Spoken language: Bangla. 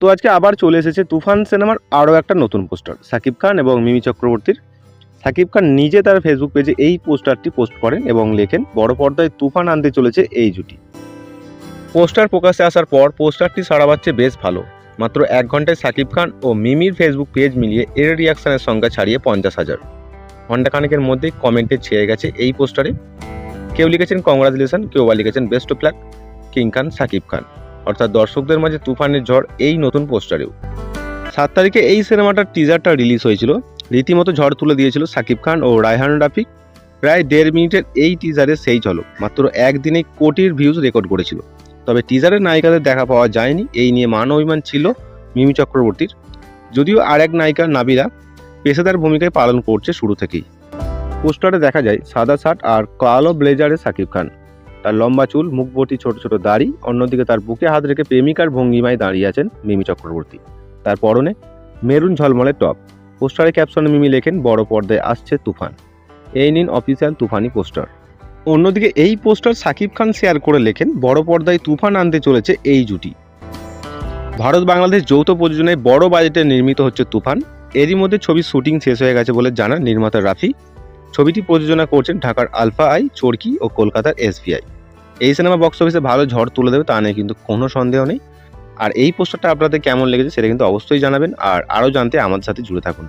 তো আজকে আবার চলে এসেছে তুফান সিনেমার আরও একটা নতুন পোস্টার সাকিব খান এবং মিমি চক্রবর্তীর। সাকিব খান নিজে তার ফেসবুক পেজে এই পোস্টারটি পোস্ট করেন এবং লেখেন, বড় পর্দায় তুফান আনতে চলেছে এই জুটি। পোস্টার প্রকাশ্যে আসার পর পোস্টারটি সাড়া পাচ্ছে বেশ ভালো। মাত্র 1 ঘন্টায় সাকিব খান ও মিমির ফেসবুক পেজ মিলিয়ে এর রিয়াকশনের সংখ্যা ছাড়িয়ে 50,000। ঘন্টাখানেকের মধ্যেই কমেন্টে ছেয়ে গেছে এই পোস্টারে। কেউ লিখেছেন কংগ্রাচুলেশন, কেউ বা লিখেছেন বেস্ট অফ লাক কিং খান সাকিব খান। অর্থাৎ দর্শকদের মাঝে তুফানের ঝড় এই নতুন পোস্টারেও। 7 তারিখে এই সিনেমাটার টিজারটা রিলিজ হয়েছিল। রীতিমতো ঝড় তুলে দিয়েছিল সাকিব খান ও রায়হান রাফি। প্রায় 1.5 মিনিটের এই টিজারে সেই ঝলক মাত্র একদিনেই কোটির ভিউজ রেকর্ড করেছিল। তবে টিজারের নায়িকাদের দেখা পাওয়া যায়নি, এই নিয়ে মান অভিমান ছিল মিমি চক্রবর্তীর। যদিও আর এক নায়িকা নাবিলা পেশাদার ভূমিকায় পালন করছে শুরু থেকেই। পোস্টারে দেখা যায় সাদা শার্ট আর কালো ব্লেজারে সাকিব খান। তার লম্বা চুল, মুখ ভর্তি ছোট ছোট দাড়ি, অন্যদিকে তার বুকে হাত রেখে প্রেমিকার ভঙ্গিমায় দাঁড়িয়ে আছেন মিমি চক্রবর্তী। তার পরনে মেরুন ঝলমলে টপ। পোস্টারে ক্যাপশনে মিমি লেখেন, বড় পর্দায় আসছে তুফান, এই নিন অফিসিয়াল তুফানি পোস্টার। অন্যদিকে এই পোস্টার সাকিব খান শেয়ার করে লেখেন, বড় পর্দায় তুফান আনতে চলেছে এই জুটি। ভারত বাংলাদেশ যৌথ প্রযোজনায় বড় বাজেটে নির্মিত হচ্ছে তুফান। এরই মধ্যে ছবির শুটিং শেষ হয়ে গেছে বলে জানান নির্মাতা রাফি। ছবিটি প্রযোজনা করছেন ঢাকার আলফা আই, চরকি ও কলকাতার এসবিআই। এই সিনেমা বক্স অফিসে ভালো ঝড় তুলে দেবে তা নিয়ে কিন্তু কোনো সন্দেহ নেই। আর এই পোস্টারটা আপনাদের কেমন লেগেছে সেটা কিন্তু অবশ্যই জানাবেন, আর আরও জানতে আমাদের সাথে জুড়ে থাকুন।